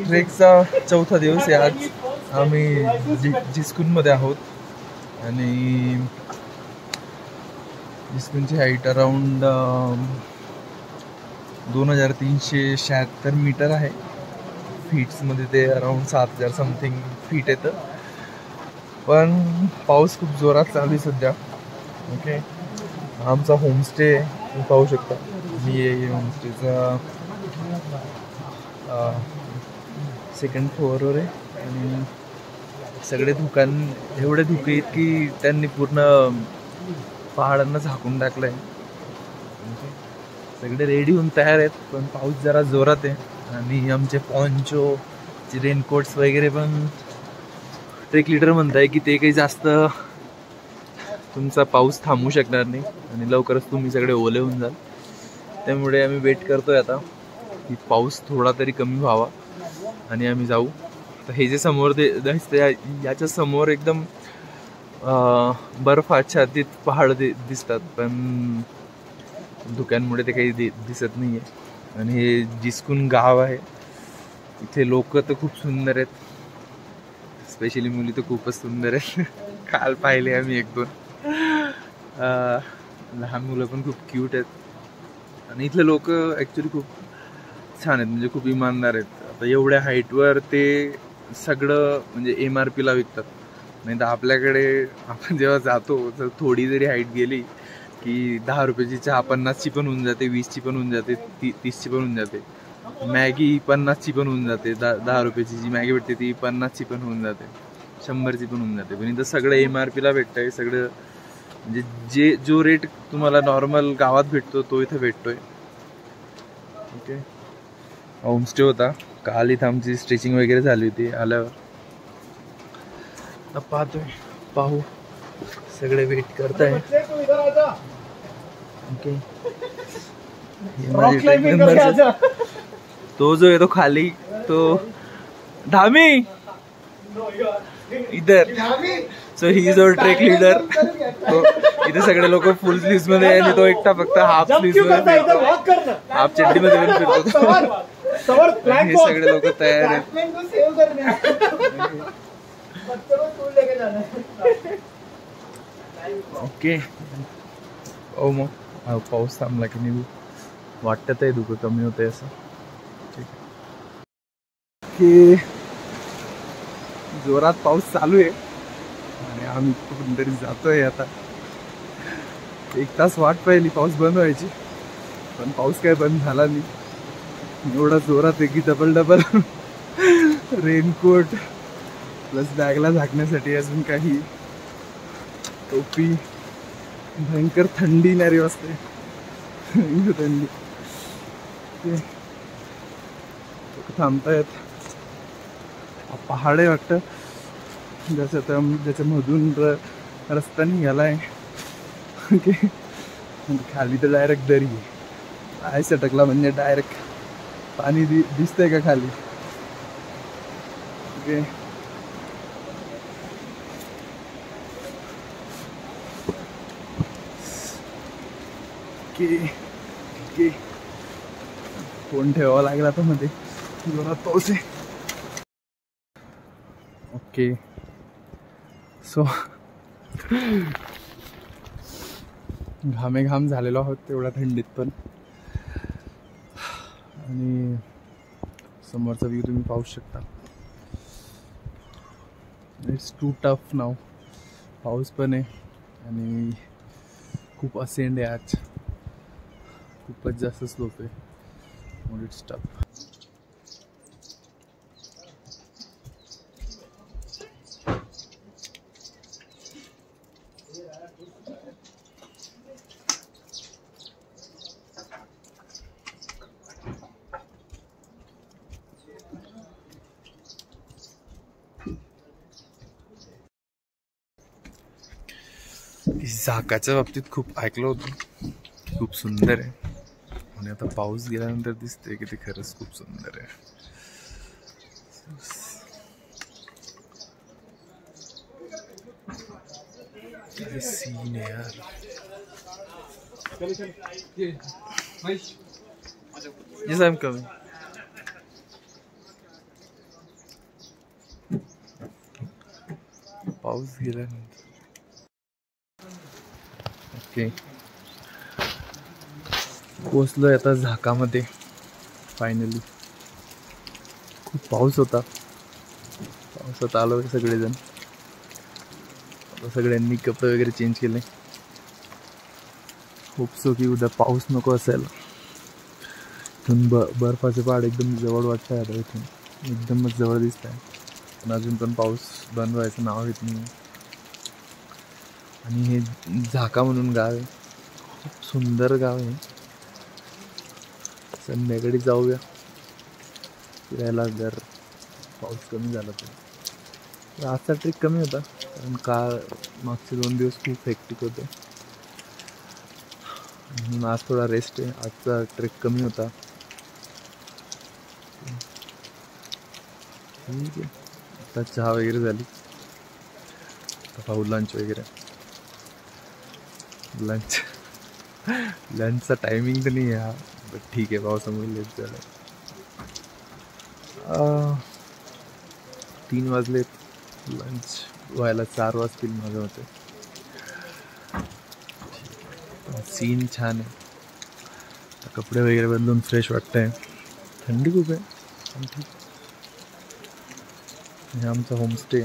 ट्रेकचा चौथा दिवस आहे आज. आम्ही जिस्कूनमध्ये आहोत आणि जिस्कूनची हाईट अराउंड 2376 मीटर आहे. फीट्समध्ये ते अराउंड 7000 समथिंग फीट येतं. पण पाऊस खूप जोरात चालू आहे सध्या. ओके, आमचा होमस्टे तुम्ही पाहू शकता. मी होमस्टेचा सेकंड फ्लोअरवर आहे आणि सगळे दुकान एवढे धुके आहेत की त्यांनी पूर्ण पहाडांना झाकून टाकलंय. सगळे रेडी होऊन तयार आहेत, पण पाऊस जरा जोरात आहे. आणि आमचे पॉन्चो रेनकोट्स वगैरे पण ट्रेक लीडर म्हणताय की ते काही जास्त तुमचा पाऊस थांबवू शकणार नाही आणि लवकरच तुम्ही सगळे ओले होऊन जाल. त्यामुळे आम्ही वेट करतोय आता की पाऊस थोडा तरी कमी व्हावा आणि आम्ही जाऊ. तर हे जे समोर दिसते याच्या समोर एकदम बर्फाच्छादित पहाड दिसतात, पण धुक्यांमुळे ते काही दिसत नाही आहे. आणि हे जिस्कून गाव आहे. इथे लोक तर खूप सुंदर आहेत, स्पेशली मुली तर खूपच सुंदर आहेत. काल पाहिले आम्ही 1-2 लहान मुलं पण खूप क्यूट आहेत. आणि इथले लोक ॲक्च्युली खूप छान आहेत, म्हणजे खूप इमानदार आहेत. आता एवढ्या हाईटवर ते सगळं म्हणजे MRPला विकतात. नाही तर आपल्याकडे आपण जेव्हा जातो तर थोडी जरी हाईट गेली की 10 रुपयाची चहा 50ची पण होऊन जाते, 20ची पण होऊन जाते, 30ची पण होऊन जाते. मॅगी 50ची पण होऊन जाते. 10 रुपयाची जी मॅगी भेटते ती 50ची पण होऊन जाते, 100ची पण होऊन जाते. पण इथं सगळं MRPला भेटतंय. सगळं म्हणजे जो रेट तुम्हाला नॉर्मल गावात भेटतो तो इथं भेटतोय. ओके, होमस्टे होता काल. इथं आमची स्ट्रेचिंग वगैरे झाली होती आल्यावर. पाहू सगळे वेट करताय. ओके, तो जो आहे तो खाली, तो धामी इधर. So he is our trek leader. तो इथे सगळे लोक फुल स्लीव्स मध्ये आणि तो एकटा फक्त हाफ स्लीव्स मध्ये, हाफ चड्डी मध्ये पण फिरतो. हे सगळे लोक तयार आहेत. ओके, ओ मग पाऊस थांबला की नाही वाटत आहे धुकं कमी होत आहे असं. ठीक आहे की जोरात पाऊस चालू आहे आणि आम्ही कुठून तरी जातोय. आता 1 तास वाट पाहिली पाऊस बंद व्हायची, पण पाऊस काय बंद झाला नाही. एवढा जोरात आहे की डबल रेनकोट प्लस बॅगला झाकण्यासाठी अजून काही टोपी. भयंकर थंडी नारी वाजते. थंडी थांबतायत. पहाड आहे वाटतं ज्याच्यामधून रस्ता निघालाय. ओके, खाली तर डायरेक्ट दरी आहे. सटकला म्हणजे डायरेक्ट पाणी दिसतंय का खाली. ओके, फोन ठेवावा लागला तर मध्ये जोरात पाऊस आहे. ओके, सो घाम झालेलो आहोत तेवढ्या थंडीत पण. आणि समोरचा व्ह्यू तुम्ही पाहू शकता. इट्स टू टफ नाव. पाऊस पण आहे आणि खूप असेंड आहे आज, खूपच जास्त स्लोप आहे. It's tough. झाकाच्या बाबतीत खूप ऐकलं होतं, खूप सुंदर आहे. आणि आता पाऊस गेल्यानंतर दिसते की ते खरंच खूप सुंदर आहे. काय सीन आहे यार. Yes, I'm coming. पाऊस गेल्यानंतर. ओके, पोचलोय आता झाकामध्ये फायनली. खूप पाऊस होता, पावसात आलो सगळेजण. आता सगळ्यांनी कपडे वगैरे चेंज केले. होपसो की उद्या पाऊस नको असायला. इथून बर्फाचे पहाड एकदम जवळ वाटत आहे. आता इथून एकदमच जवळ दिसत आहे, पण अजून पण पाऊस बंद व्हायचं नाव येत नाही. आणि हे झाका म्हणून गाव आहे, खूप सुंदर गाव आहे. संध्याकाळी जाऊया फिरायला जर पाऊस कमी झाला तर. आजचा ट्रिक कमी होता, कारण मागचे 2 दिवस खूप हेक्टिक होते, म्हणून आज थोडा रेस्ट आहे. आजचा ट्रेक कमी होता. ठीक आहे, आता चहा वगैरे झाली. आता पाहू लंच वगैरे. लंचचा टायमिंग तर नाही आहे, बट ठीक आहे, पावसामुळे लेट झालं. 3 वाजलेत, लंच व्हायला 4 वाजतील माझ्या मते. सीन छान आहे. कपडे वगैरे बदलून फ्रेश वाटतंय. थंडी खूप आहे, पण ठीक. हे आमचा होमस्टे.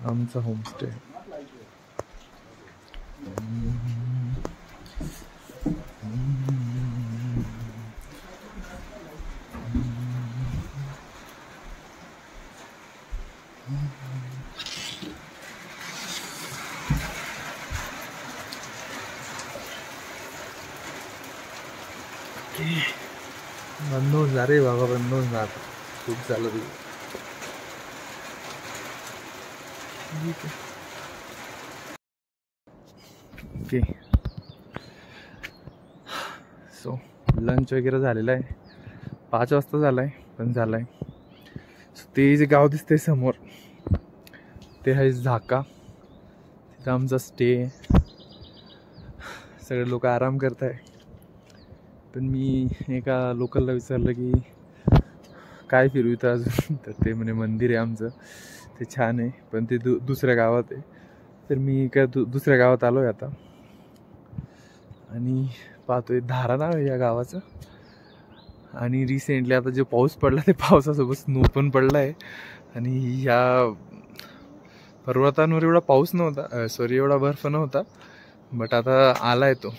आमचा होमस्टे. बंद होऊन जा रे बाबा, बंद होऊन जा. खूप झालं तुझं. ओके, सो लंच वगैरे झालेलं आहे. 5 वाजता झालाय, पण झालाय. ते जे गाव दिसतंय समोर, ते आहे झाका. तिथं आमचा स्टे आहे. सगळे लोक आराम करत आहे. पण मी एका लोकलला विचारलं की काय फिरू इथं अजून, तर ते म्हणे मंदिर आहे आमचं, ते छान आहे, पण ते दुसऱ्या गावात आहे. तर मी काय दुसऱ्या गावात आलो आहे आता, आणि पाहतोय धारा नाव आहे या गावाचं. आणि रिसेंटली आता जो पाऊस पडला, ते पावसासोबत स्नो पण पडला आहे. आणि ह्या पर्वतांवर एवढा पाऊस नव्हता, सॉरी एवढा बर्फ नव्हता, बट आता आला आहे तो.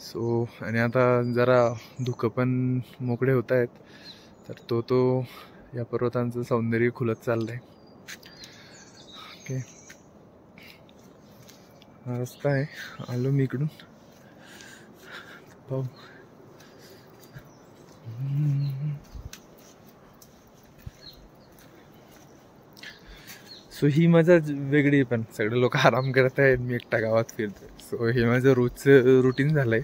सो आणि आता जरा धुकं पण मोकळे होत आहेत, तर तो या पर्वतांचं सौंदर्य खुलत चाललंय. ओके, हा रस्ता आहे, आलो मी इकडून. पाहू. सो ही मजा वेगळी, पण सगळे लोक आराम करत आहेत, मी एकटा गावात फिरतोय. सो हे माझं रोजचं रुटीन झालंय.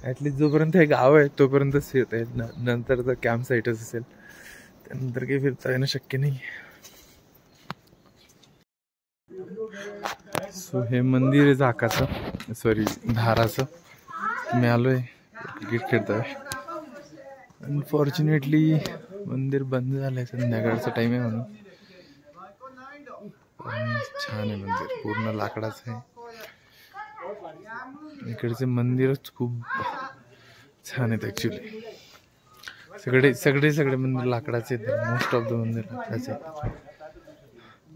ॲटलिस्ट जोपर्यंत हे गाव आहे तोपर्यंतच फिरता येईल. नंतर तर कॅम्प साईटच असेल, त्यानंतर काही फिरता येणं शक्य नाही. सो हे मंदिर आहे झाकाचं, सॉरी धाराचं. मी आलोय क्रिकेट खेळतोय. अनफॉर्च्युनेटली मंदिर बंद झालंय, संध्याकाळचा टाइम आहे म्हणून. छान आहे मंदिर, पूर्ण लाकडाचं आहे. इकडचे मंदिरच खूप छान आहेत ॲक्च्युली. सगळे मंदिर लाकडाचे आहेत. मोस्ट ऑफ द मंदिर लाकडाचे आहेत.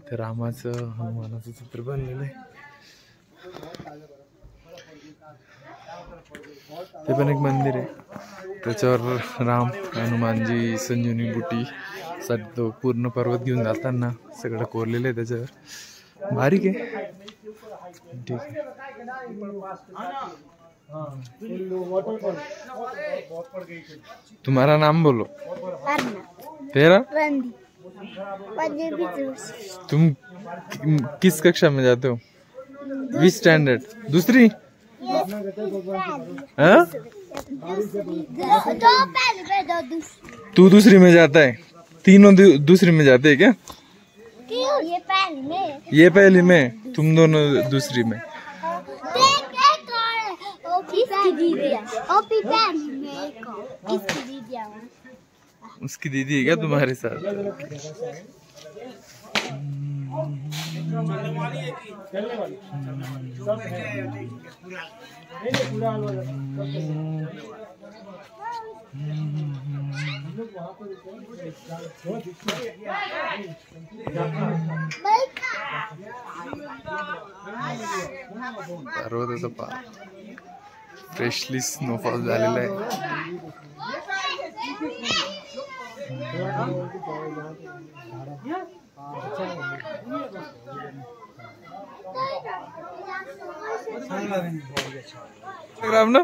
ते रामाचं हनुमानाचं चित्र बनलेलं आहे. ते पण एक मंदिर आहे, त्याच्यावर राम हनुमानजी संजीवनी बुटी तो पूर्ण पर्वत घेऊन जाताना सगळं कोरलेलं आहे त्याच्यावर. बारीक आहे, ठीक आहे. तुम्हारा नाम बोलो. तेरा? तुम किस कक्षा में जाते हो? विच स्टैंडर्ड? दूसरी? हाँ? तू दूसरी में जाता है? तीनों दूसरी में जाते हैं क्या? ये पहली में, तुम दोनों दूसरी में। उसकी दीदी है क्या तुम्हारे साथ? पर्वताचा पार फ्रेशली स्नोफॉल झालेला आहे. ना